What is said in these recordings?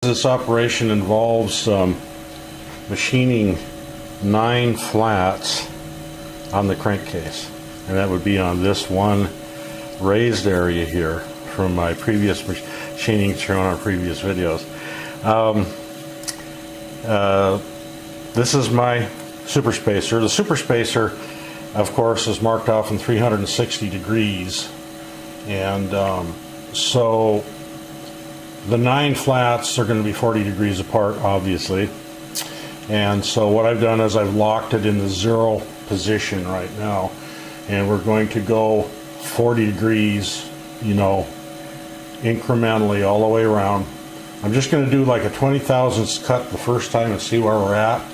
This operation involves machining 9 flats on the crankcase, and that would be on this one raised area here from my previous machining shown on previous videos. This is my super spacer. The super spacer, of course, is marked off in 360 degrees, and so the 9 flats are going to be 40 degrees apart, obviously. And so what I've done is I've locked it in the 0 position right now, and we're going to go 40 degrees, you know, incrementally all the way around. I'm just going to do like a 20 thousandths cut the first time and see where we're at.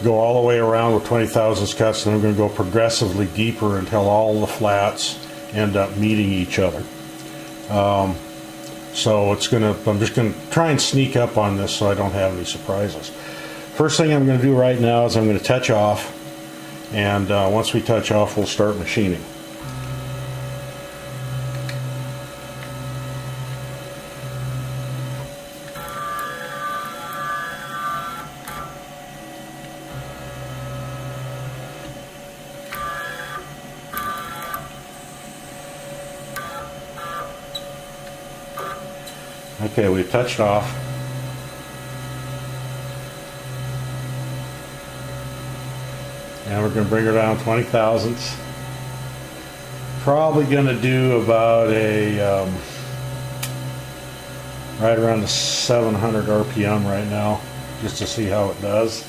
Go all the way around with 20 thousandths cuts, and I'm going to go progressively deeper until all the flats end up meeting each other. So I'm just going to try and sneak up on this so I don't have any surprises. First thing I'm going to do right now is I'm going to touch off, and once we touch off, we'll start machining. Okay, we've touched off. And we're going to bring her down 20 thousandths. Probably going to do about a right around the 700 RPM right now, just to see how it does.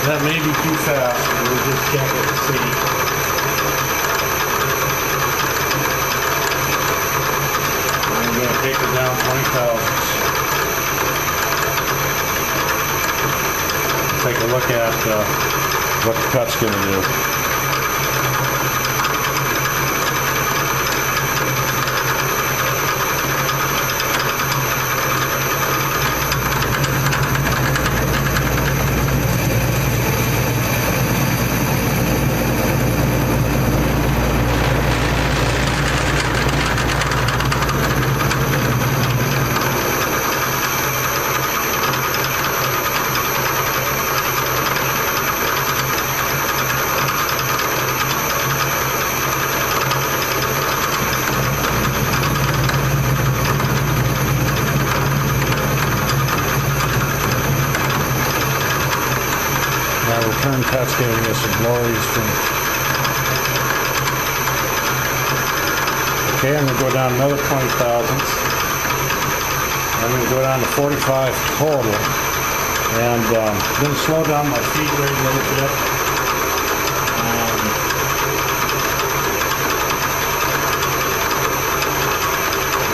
That may be too fast, but we'll just check it and see. I'm going to take it down 20 thousandths. Take a look at what the cut's going to do. Return cut's giving us a glorious finish. Okay, I'm going to go down another 20 thousandths. I'm going to go down to 45 total. And I'm going to slow down my feed rate a little bit.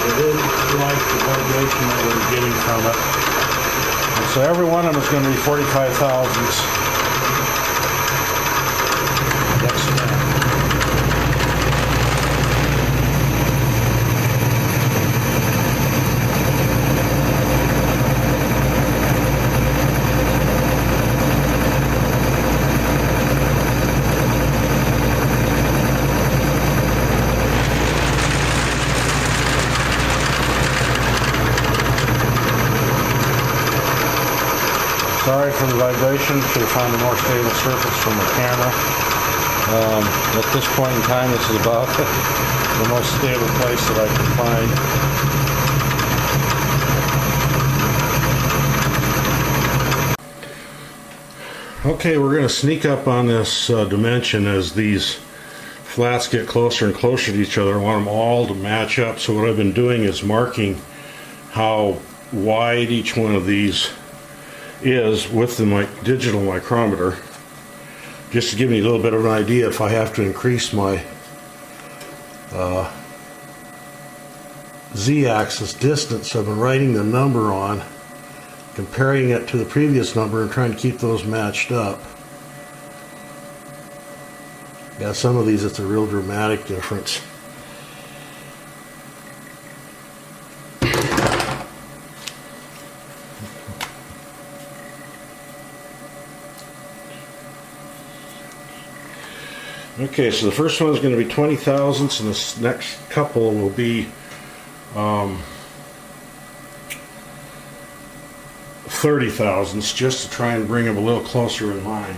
I didn't like the vibration that we were getting from it. And so every one of them is going to be 45 thousandths. Sorry for the vibration. Should have found a more stable surface from the camera. At this point in time, this is about the most stable place that I can find. Okay, we're going to sneak up on this dimension as these flats get closer and closer to each other. I want them all to match up. So what I've been doing is marking how wide each one of these is with the digital micrometer, just to give me a little bit of an idea if I have to increase my z-axis distance. I've been writing the number on, comparing it to the previous number, and trying to keep those matched up. Yeah, some of these it's a real dramatic difference. Okay, so the first one is going to be 20 thousandths, and this next couple will be 30 thousandths, just to try and bring them a little closer in line.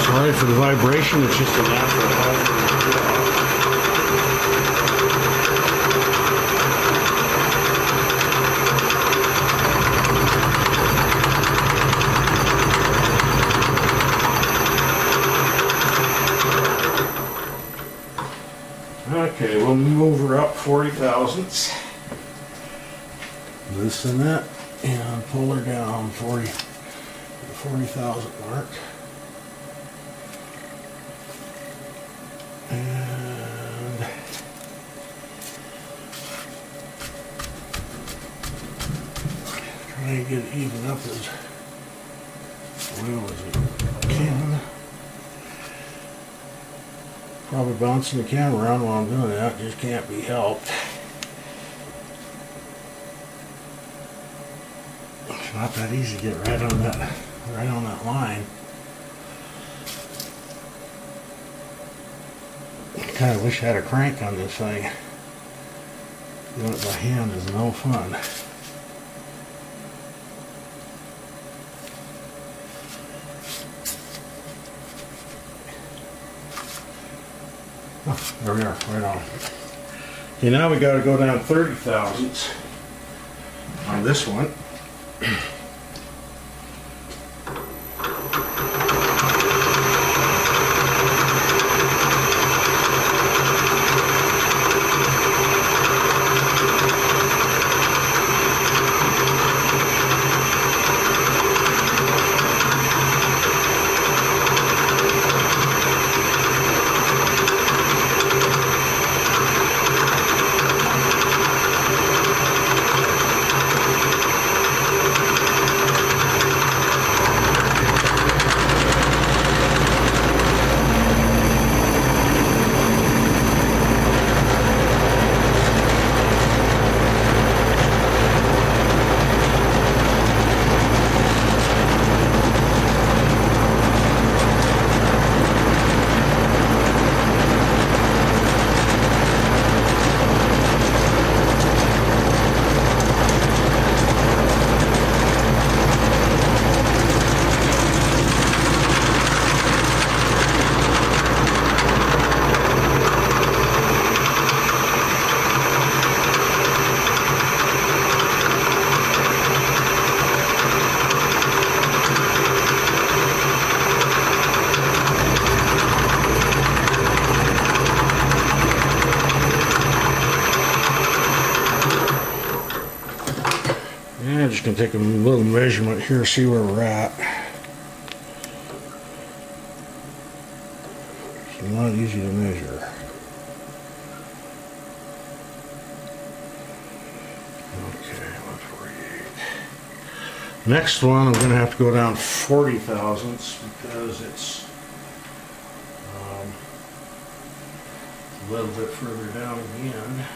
Sorry for the vibration, it's just a natural vibration. Okay, we'll move her up 40 thousandths. Loosen that and pull her down 40,000 mark. And try and get it even up as well as we can. Probably bouncing the camera around while I'm doing that, just can't be helped. It's not that easy to get right on that line. Kind of wish I had a crank on this thing. Doing it by hand is no fun. Oh, there we are, right on. Okay, now we got to go down 30 thousandths on this one. I'm just going to take a little measurement here, see where we're at. It's not easy to measure. Okay, 148. Next one, I'm going to have to go down 40 thousandths because it's a little bit further down again.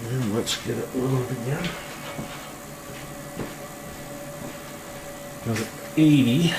And let's get it loaded again. Got it 80.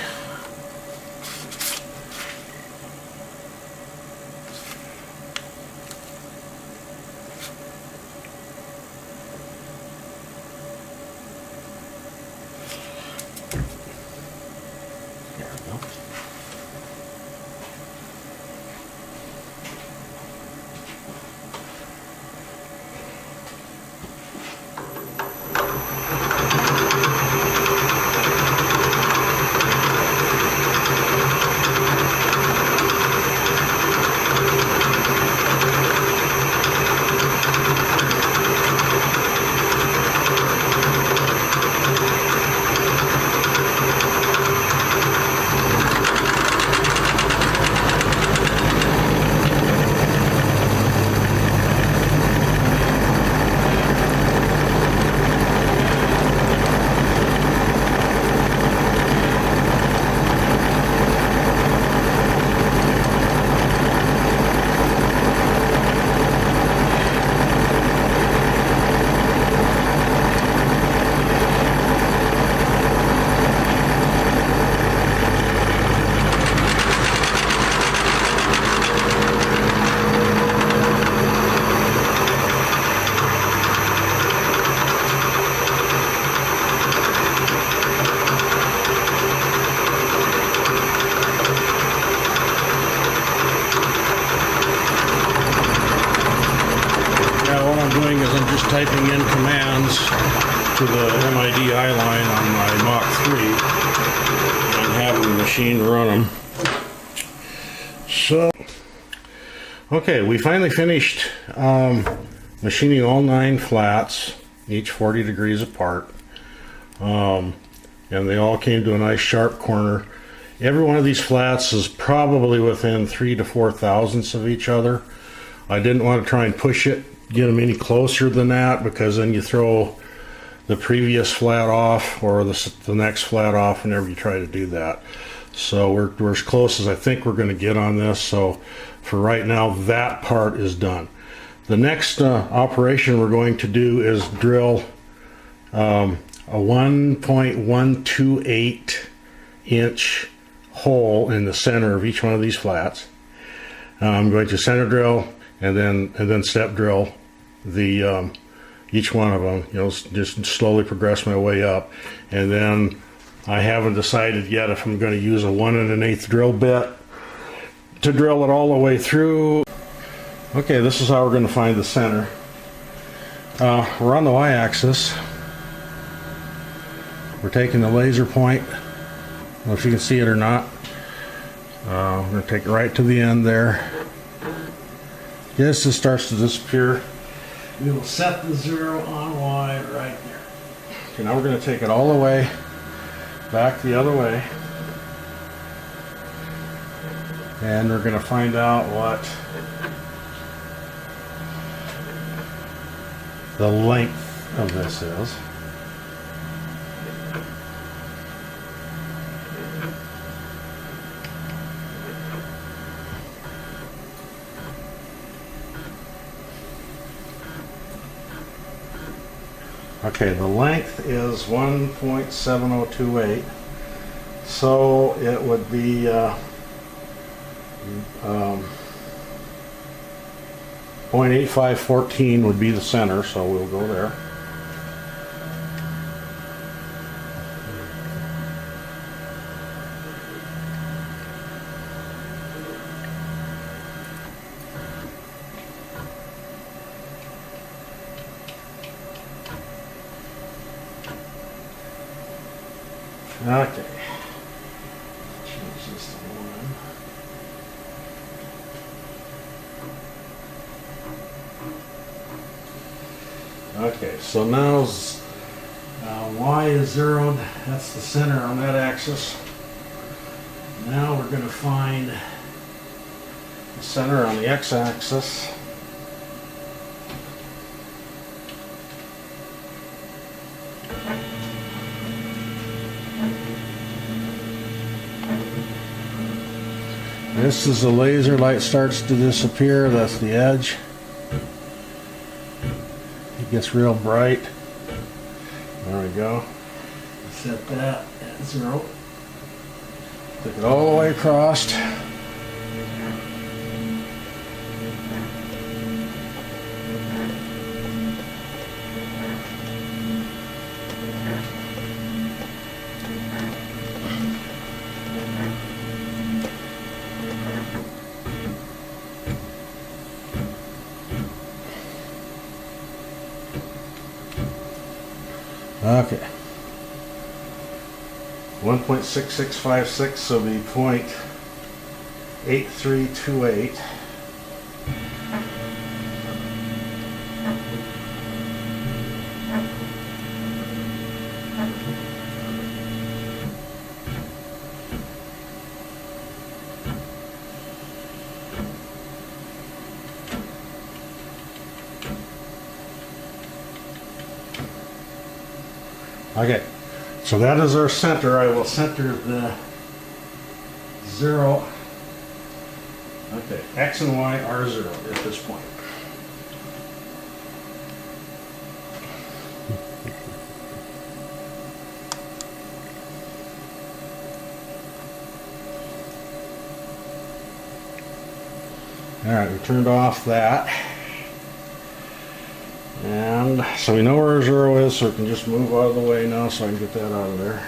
typing in commands to the MIDI line on my Mach 3 and having the machine run them. So, okay, we finally finished machining all 9 flats, each 40 degrees apart. And they all came to a nice sharp corner. Every one of these flats is probably within 3 to 4 thousandths of each other. I didn't want to try and push it, get them any closer than that, because then you throw the previous flat off or the next flat off whenever you try to do that. So we're as close as I think we're going to get on this. So for right now, that part is done. The next operation we're going to do is drill a 1.128 inch hole in the center of each one of these flats. I'm going to center drill and then step drill the each one of them. You know, just slowly progress my way up, and then I haven't decided yet if I'm going to use a 1 1/8 drill bit to drill it all the way through. Okay, this is how we're going to find the center. We're on the y-axis. We're taking the laser point. I don't know if you can see it or not. I'm going to take it right to the end there. Yes, it starts to disappear. We will set the 0 on Y right there. Okay, now we're going to take it all the way back the other way. And we're going to find out what the length of this is. Okay, the length is 1.7028, so it would be 0.8514 would be the center, so we'll go there. Okay. Change this to 1. Okay, so now Y is zeroed. That's the center on that axis. Now we're going to find the center on the x-axis. This is the laser light starts to disappear. That's the edge. It gets real bright. There we go. Set that at 0. Take it all the way across. Okay. 1.6656, so the 0.8328. Okay, so that is our center. I will center the 0. Okay, X and Y are 0 at this point. All right, we turned off that. And so we know where 0 is, so we can just move out of the way now so I can get that out of there.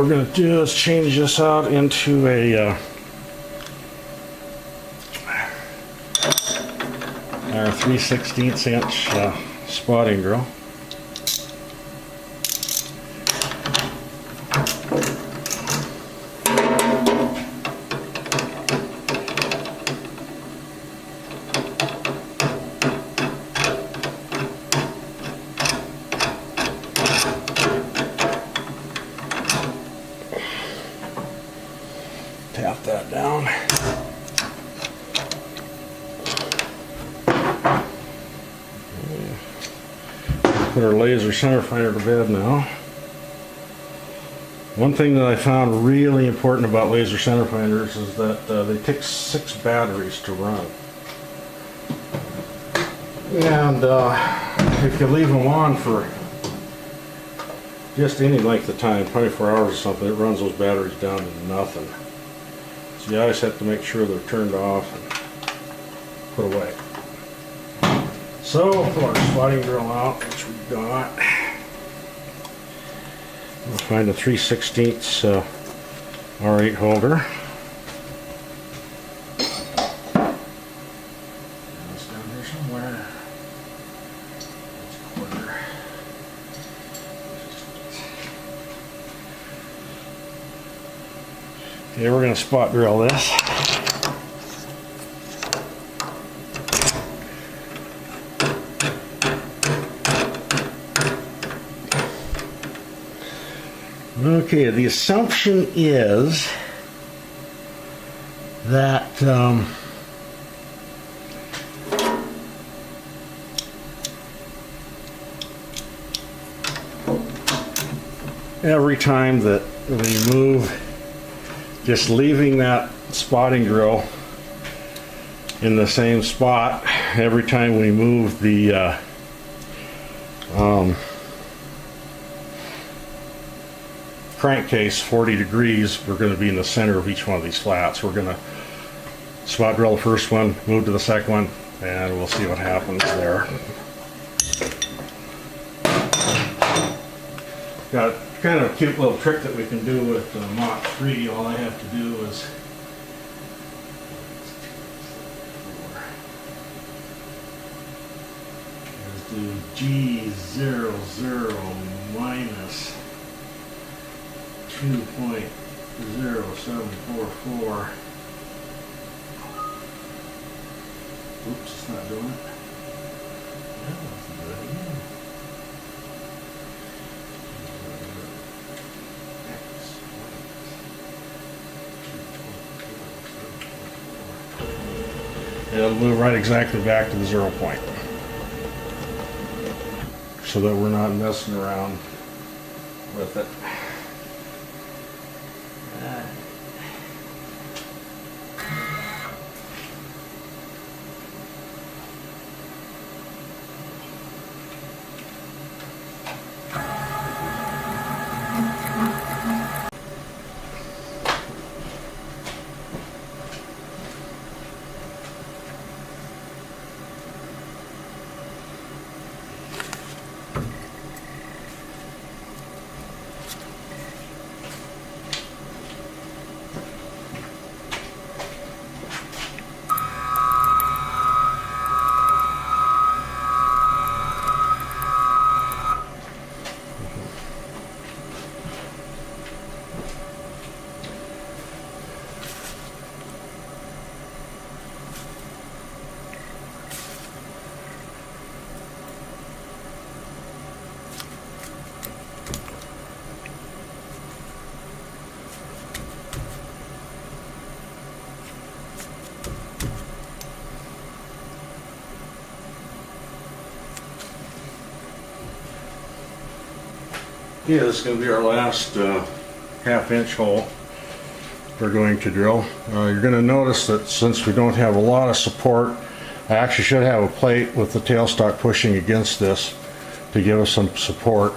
we're going to do is change this out into a our 3/16 inch spotting drill. Tap that down. Put our laser center finder to bed now. One thing that I found really important about laser center finders is that they take 6 batteries to run. And if you leave them on for just any length of time, 24 hours or something, it runs those batteries down to nothing. So you always have to make sure they're turned off and put away. So we'll pull our spotting drill out, which we've got. We'll find a 3/16 R8 holder. It's down here somewhere. It's a quarter. Okay, we're going to spot drill this. Okay, the assumption is that every time that we move, just leaving that spotting drill in the same spot, every time we move the crankcase 40 degrees, we're going to be in the center of each one of these flats. We're going to spot drill the first one, move to the second one, and we'll see what happens there. Got kind of a cute little trick that we can do with Mach 3. All I have to do is do G00 minus 2.0744. Oops, it's not doing it. Yeah, let's do that again. It'll move right exactly back to the 0 point, so that we're not messing around with it. Yeah, this is going to be our last half-inch hole we're going to drill. You're going to notice that since we don't have a lot of support, I actually should have a plate with the tailstock pushing against this to give us some support.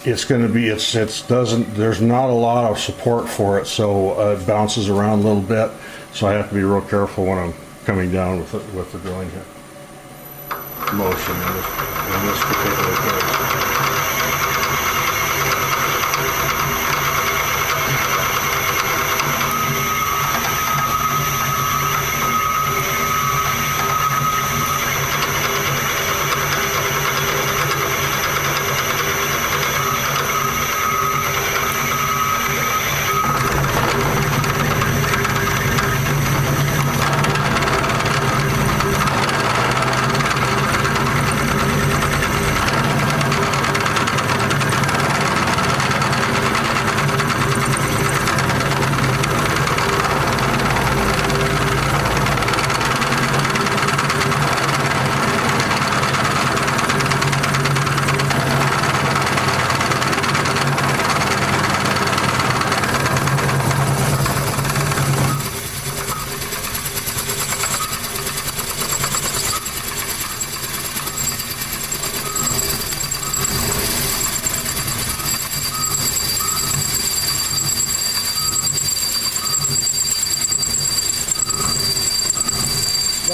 It's going to be, there's not a lot of support for it, so it bounces around a little bit, so I have to be real careful when I'm coming down with the drilling motion in this particular case.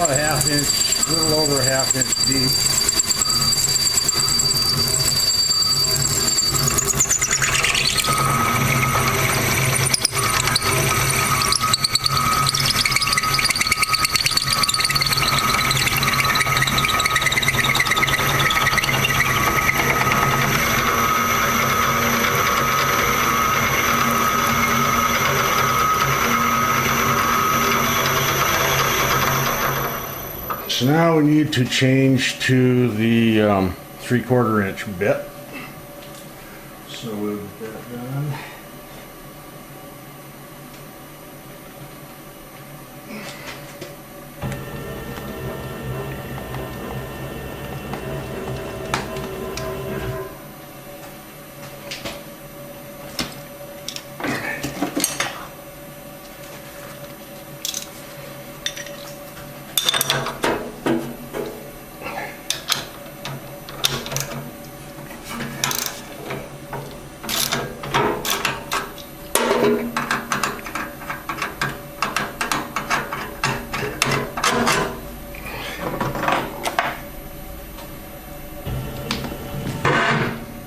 about a half-inch, a little over a half-inch deep. So now we need to change to the 3/4 inch bit. So we'll get that done.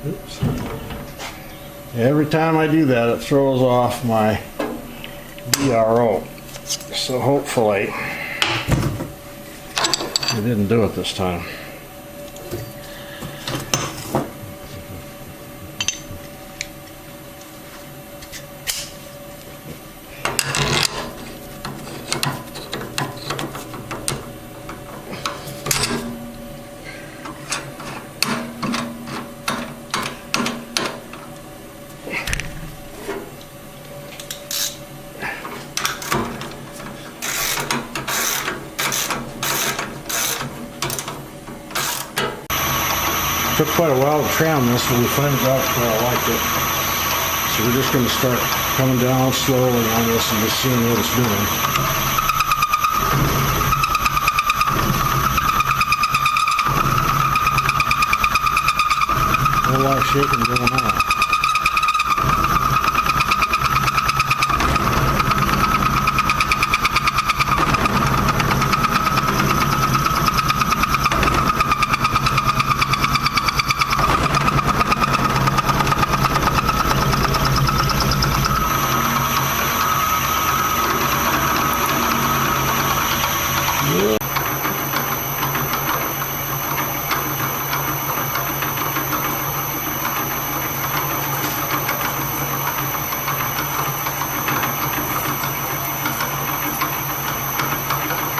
Oops. Every time I do that, it throws off my DRO. So hopefully I didn't do it this time. Took quite a while to trim this, but we finally got it where I like it. So we're just going to start coming down slowly on this and just seeing what it's doing. A lot of shaking going on.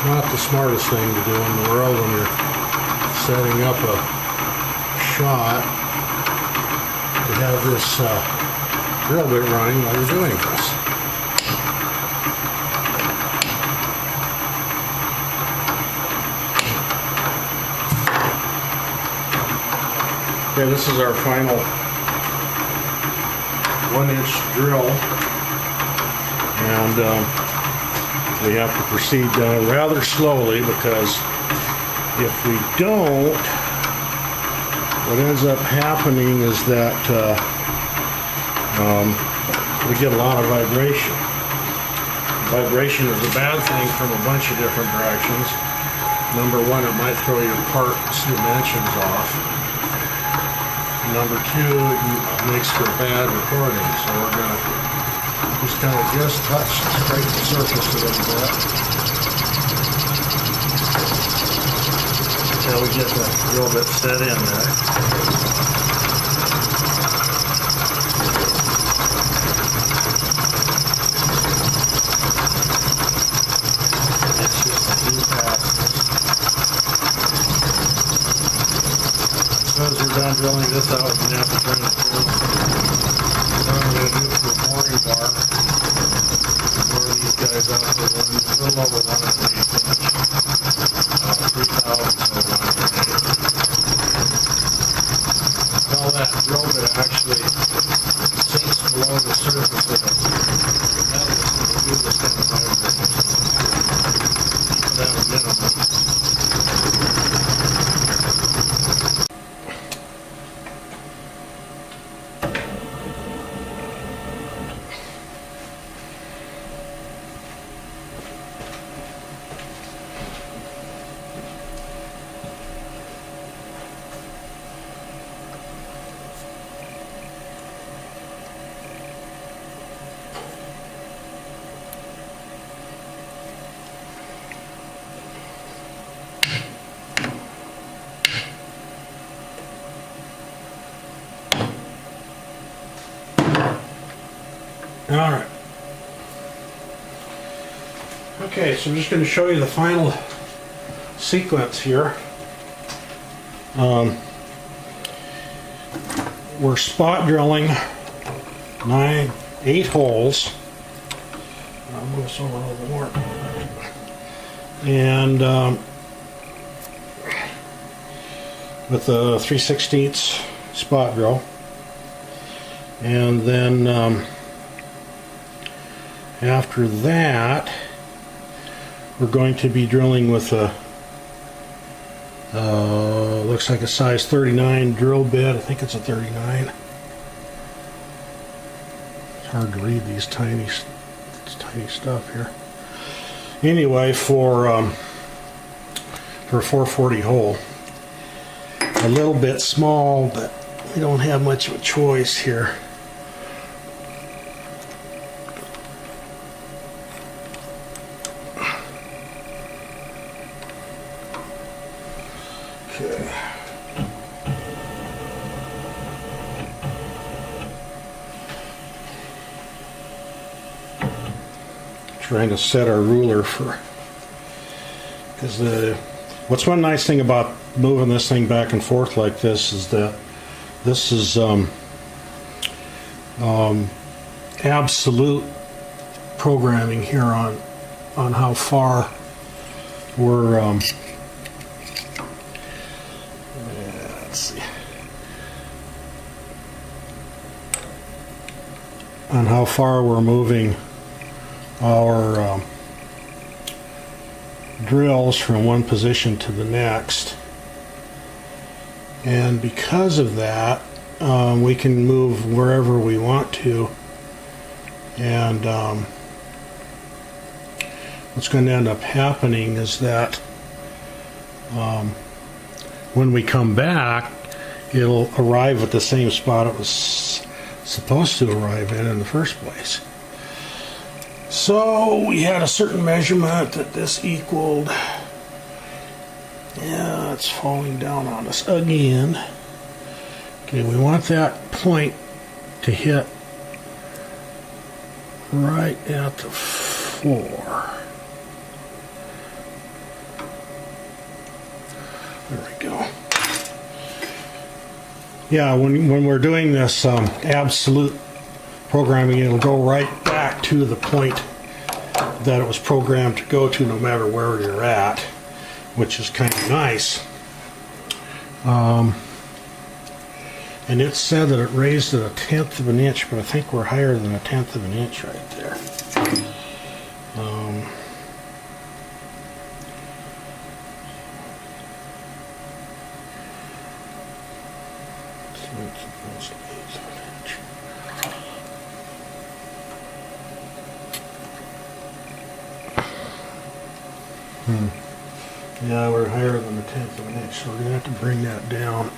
Not the smartest thing to do in the world when you're setting up a shot to have this drill bit running while you're doing this. Okay, this is our final 1-inch drill, and we have to proceed rather slowly, because if we don't, what ends up happening is that we get a lot of vibration. Vibration is a bad thing from a bunch of different directions. Number one, it might throw your part's dimensions off. Number two, it makes for bad recording. So we're going to just kind of touch, scrape the surface a little bit until we get the drill bit set in there. It's just a few passes. As soon as we're done drilling this out, we're going to have to turn it through. So I'm going to do it for a boring bar. These guys out for a little over 1.5 inch, 3,000 Tell that drill bit actually sinks below the surface of the metal to do this kind of vibration. Keep it at a minimum. Okay, so I'm just going to show you the final sequence here. We're spot drilling 8 holes. I'll move this over a little more. And with a 3/16 spot drill. And then after that, we're going to be drilling with a looks like a size 39 drill bit. I think it's a 39. It's hard to read these tiny stuff here. Anyway, for a 440 hole, a little bit small, but we don't have much of a choice here. Okay. Trying to set our ruler for, because what's one nice thing about moving this thing back and forth like this is that this is absolute programming here on how far we're let's see, on how far we're moving our drills from one position to the next. And because of that, we can move wherever we want to. And what's going to end up happening is that when we come back, it'll arrive at the same spot it was supposed to arrive in the first place. So we had a certain measurement that this equaled. Yeah, it's falling down on us again. Okay, we want that point to hit right at the floor. There we go. Yeah, when we're doing this absolute programming, it'll go right back to the point that it was programmed to go to, no matter where you're at, which is kind of nice. And it said that it raised it 1/10 of an inch, but I think we're higher than 1/10 of an inch right there. So it's supposed to be 1/8 inch. Yeah, we're higher than 1/10 of an inch, so we're going to have to bring that down.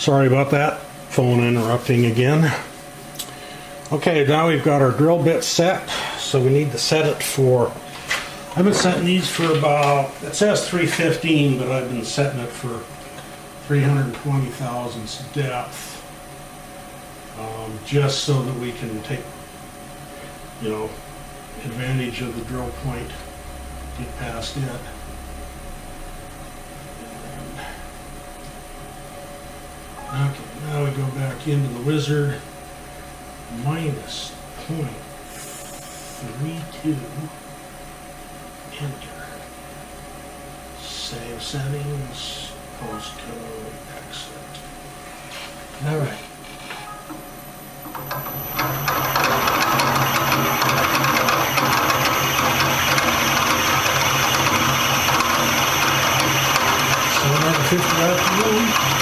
Sorry about that. Phone interrupting again. Okay, now we've got our drill bit set, so we need to set it for, I've been setting these for about, it says 315, but I've been setting it for 320 thousandths depth, just so that we can take, advantage of the drill point, get past it. Okay, now we go back into the wizard, minus 0.32, enter, save settings, postcode, exit. All right. So 50 afternoon.